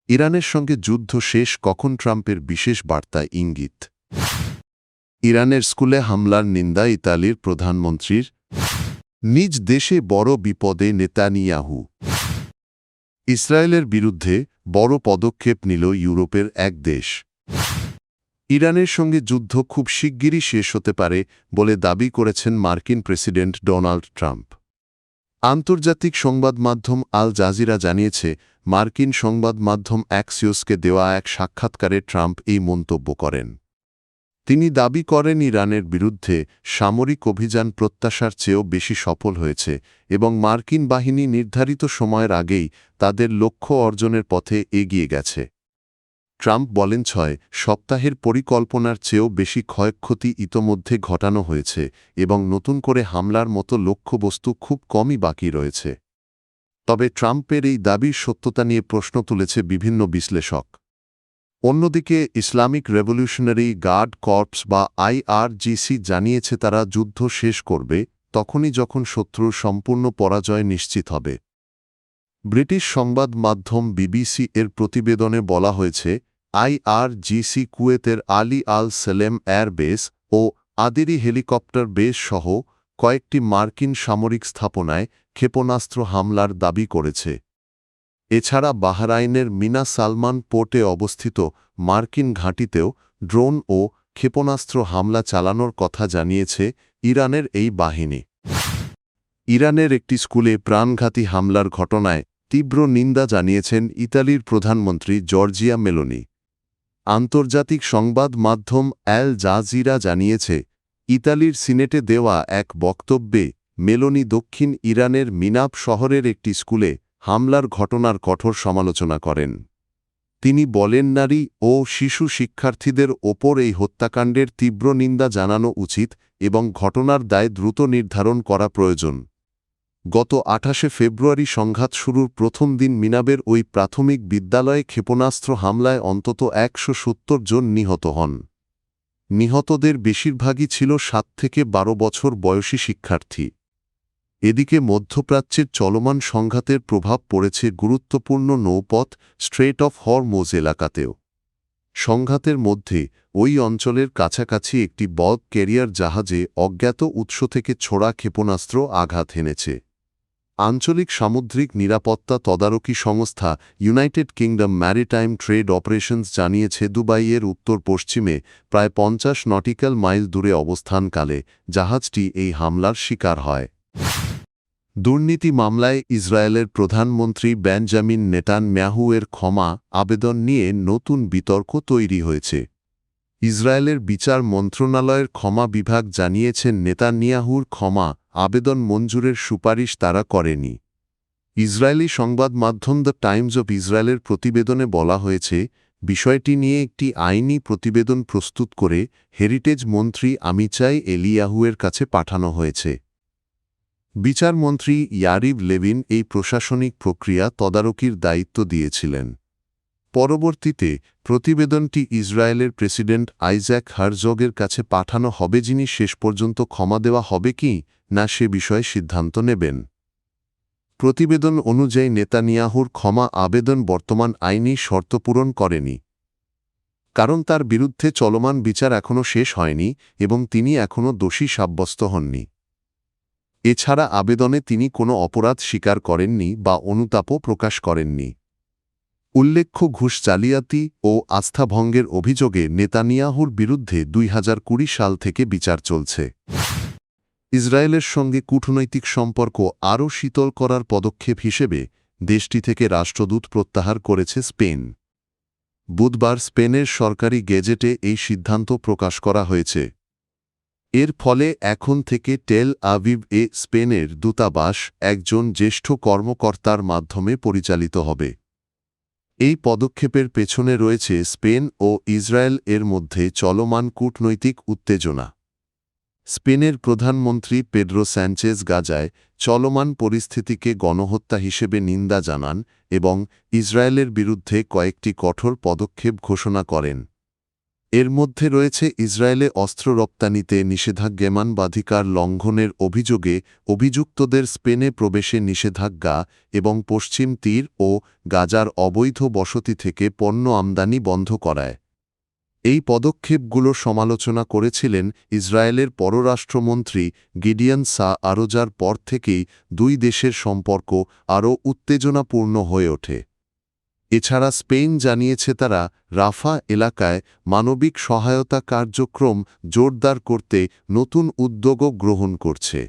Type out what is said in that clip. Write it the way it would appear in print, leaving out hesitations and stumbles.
ইরানের সঙ্গে যুদ্ধ শেষ কখন ট্রাম্পের বিশেষ বার্তা ইঙ্গিত। ইরানের স্কুলে হামলার নিন্দা ইতালির প্রধানমন্ত্রীর। নিজ দেশে বড় বিপদে নেতানিয়াহু। ইসরায়েলের বিরুদ্ধে বড় পদক্ষেপ নিল ইউরোপের এক দেশ। ইরানের সঙ্গে যুদ্ধ খুব শিগগিরই শেষ হতে পারে বলে দাবি করেছেন মার্কিন প্রেসিডেন্ট ডোনাল্ড ট্রাম্প। আন্তর্জাতিক সংবাদ মাধ্যম আল জাজিরা জানিয়েছে, মার্কিন সংবাদ মাধ্যম অ্যাক্সিওসকে দেওয়া এক সাক্ষাৎকারে ট্রাম্প এই মন্তব্য করেন। তিনি দাবি করেন ইরানের বিরুদ্ধে সামরিক অভিযান প্রত্যাশার চেয়েও বেশি সফল হয়েছে এবং মার্কিন বাহিনী নির্ধারিত সময়ের আগেই তাদের লক্ষ্য অর্জনের পথে এগিয়ে গেছে। ট্রাম্প বলেন ৬ সপ্তাহের পরিকল্পনার চেয়েও বেশি ক্ষয়ক্ষতি ইতোমধ্যে ঘটানো হয়েছে এবং নতুন করে হামলার মতো লক্ষ্যবস্তু খুব কমই বাকি রয়েছে। তবে ট্রাম্পের এই দাবির সত্যতা নিয়ে প্রশ্ন তুলেছে বিভিন্ন বিশ্লেষক। অন্যদিকে ইসলামিক রেভলিউশনারি গার্ড কর্পস বা IRGC জানিয়েছে তারা যুদ্ধ শেষ করবে তখনই যখন শত্রুর সম্পূর্ণ পরাজয় নিশ্চিত হবে। ব্রিটিশ সংবাদ মাধ্যম BBC এর প্রতিবেদনে বলা হয়েছে, IRGC কুয়েতের আলী আল সেলেম এয়ারবেস ও আদেরি হেলিকপ্টার বেস সহ কয়েকটি মার্কিন সামরিক স্থাপনায় ক্ষেপণাস্ত্র হামলার দাবি করেছে। এছাড়া বাহরাইনের মিনা সালমান পোর্টে অবস্থিত মার্কিন ঘাঁটিতেও ড্রোন ও ক্ষেপণাস্ত্র হামলা চালানোর কথা জানিয়েছে ইরানের এই বাহিনী। ইরানের একটি স্কুলে প্রাণঘাতী হামলার ঘটনায় তীব্র নিন্দা জানিয়েছেন ইতালির প্রধানমন্ত্রী জর্জিয়া মেলোনি। আন্তর্জাতিক সংবাদ মাধ্যম অ্যাল জাজিরা জানিয়েছে, ইতালির সিনেটে দেওয়া এক বক্তব্যে মেলোনি দক্ষিণ ইরানের মিনাব শহরের একটি স্কুলে হামলার ঘটনার কঠোর সমালোচনা করেন। তিনি বলেন, নারী ও শিশু শিক্ষার্থীদের ওপর এই হত্যাকাণ্ডের তীব্র নিন্দা জানানো উচিত এবং ঘটনার দায় দ্রুত নির্ধারণ করা প্রয়োজন। গত ২৮ ফেব্রুয়ারি সংঘাত শুরুর প্রথম দিন মিনাবের ওই প্রাথমিক বিদ্যালয়ে ক্ষেপণাস্ত্র হামলায় অন্তত ১৭০ জন নিহত হন। নিহতদের বেশিরভাগই ছিল ৭ থেকে ১২ বছর বয়সী শিক্ষার্থী। এদিকে মধ্যপ্রাচ্যের চলমান সংঘাতের প্রভাব পড়েছে গুরুত্বপূর্ণ নৌপথ স্ট্রেট অফ হরমুজ এলাকাতেও। সংঘাতের মধ্যে ওই অঞ্চলের কাছাকাছি একটি বল্ক ক্যারিয়ার জাহাজে অজ্ঞাত উৎস থেকে ছোড়া ক্ষেপণাস্ত্র আঘাত হেনেছে। আঞ্চলিক সামুদ্রিক নিরাপত্তা তদারকি সংস্থা United kingdom maritime trade operations জানিয়েছে, দুবাইয়ের উত্তর পশ্চিমে প্রায় ৫০ নটিক্যাল মাইল দূরে অবস্থানকালে জাহাজটি এই হামলার শিকার হয়। দুর্নীতি মামলায় ইসরায়েলের প্রধানমন্ত্রী বেঞ্জামিন নেতানয়াহু এর ক্ষমা আবেদন নিয়ে নতুন বিতর্ক তৈরি হয়েছে। ইসরায়েলের বিচার মন্ত্রণালয়ের ক্ষমা বিভাগ জানিয়েছেন, নেতানিয়াহুর ক্ষমা আবেদন মঞ্জুরের সুপারিশ তারা করেনি। ইসরায়েলি সংবাদ মাধ্যম দ্য টাইমস অব ইসরায়েলের প্রতিবেদনে বলা হয়েছে, বিষয়টি নিয়ে একটি আইনি প্রতিবেদন প্রস্তুত করে হেরিটেজ মন্ত্রী আমিচাই এলিয়াহুয়ের কাছে পাঠানো হয়েছে। বিচারমন্ত্রী ইয়ারিভ লেভিন এই প্রশাসনিক প্রক্রিয়া তদারকির দায়িত্ব দিয়েছিলেন। পরবর্তীতে প্রতিবেদনটি ইসরায়েলের প্রেসিডেন্ট আইজ্যাক হারজগের কাছে পাঠানো হবে, যিনি শেষ পর্যন্ত ক্ষমা দেওয়া হবে কি না সে বিষয়ে সিদ্ধান্ত নেবেন। প্রতিবেদন অনুযায়ী নেতানিয়াহুর ক্ষমা আবেদন বর্তমান আইনি শর্ত পূরণ করেনি, কারণ তার বিরুদ্ধে চলমান বিচার এখনও শেষ হয়নি এবং তিনি এখনও দোষী সাব্যস্ত হননি। এছাড়া আবেদনে তিনি কোনো অপরাধ স্বীকার করেননি বা অনুতাপও প্রকাশ করেননি। উল্লেখ্য, ঘুষ জালিয়াতি ও আস্থাভঙ্গের অভিযোগে নেতানিয়াহুর বিরুদ্ধে ২০২০ সাল থেকে বিচার চলছে। ইসরায়েলের সঙ্গে কূটনৈতিক সম্পর্ক আরও শীতল করার পদক্ষেপ হিসেবে দেশটি থেকে রাষ্ট্রদূত প্রত্যাহার করেছে স্পেন। বুধবার স্পেনের সরকারি গেজেটে এই সিদ্ধান্ত প্রকাশ করা হয়েছে। এর ফলে এখন থেকে টেল আভিভ এ স্পেনের দূতাবাস একজন জ্যেষ্ঠ কর্মকর্তার মাধ্যমে পরিচালিত হবে। এই পদক্ষেপের পেছনে রয়েছে স্পেন ও ইসরায়েল এর মধ্যে চলমান কূটনৈতিক উত্তেজনা। স্পেনের প্রধানমন্ত্রী পেড্রো স্যাঞ্চেজ গাজায় চলমান পরিস্থিতিকে গণহত্যা হিসেবে নিন্দা জানান এবং ইসরায়েলের বিরুদ্ধে কয়েকটি কঠোর পদক্ষেপ ঘোষণা করেন। এর মধ্যে রয়েছে ইসরায়েলে অস্ত্র রপ্তানিতে নিষেধাজ্ঞামানবাধিকার লঙ্ঘনের অভিযোগে অভিযুক্তদের স্পেনে প্রবেশে নিষেধাজ্ঞা এবং পশ্চিম তীর ও গাজার অবৈধ বসতি থেকে পণ্য আমদানি বন্ধ করায়। এই পদক্ষেপগুলো সমালোচনা করেছিলেন ইসরায়েলের পররাষ্ট্রমন্ত্রী গিডিয়ন আরোজার পর থেকেই দুই দেশের সম্পর্ক আরও উত্তেজনাপূর্ণ হয়ে ওঠে। এছাড়া স্পেন জানিয়েছে তারা রাফা এলাকায় মানবিক সহায়তা কার্যক্রম জোরদার করতে নতুন উদ্যোগও গ্রহণ করছে।